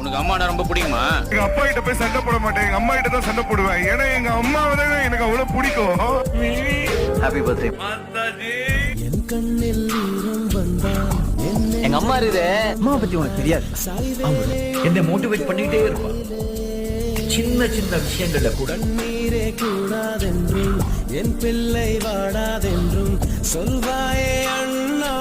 உனக்கு அம்மானா ரொம்ப பிடிக்குமா? எங்க அப்பா கிட்ட போய் சண்டை போட மாட்டேன், எங்க அம்மா கிட்ட தான் சண்டை போடுவேன். ஏன்னா எங்க அம்மாவை தான் எனக்கு அவ்வளவு பிடிக்கும். Happy birthday. எங்க அம்மா இருக்குது. அம்மா பத்தி உனக்கு தெரியாது. என்னை மோட்டிவேட் பண்ணிட்டே இருப்பா. சின்ன சின்ன விஷயங்கள்ல கூட நீரே கூடாதென்றும் என் பிள்ளை வாடாதென்றும் சொல்வாயே அண்ணா.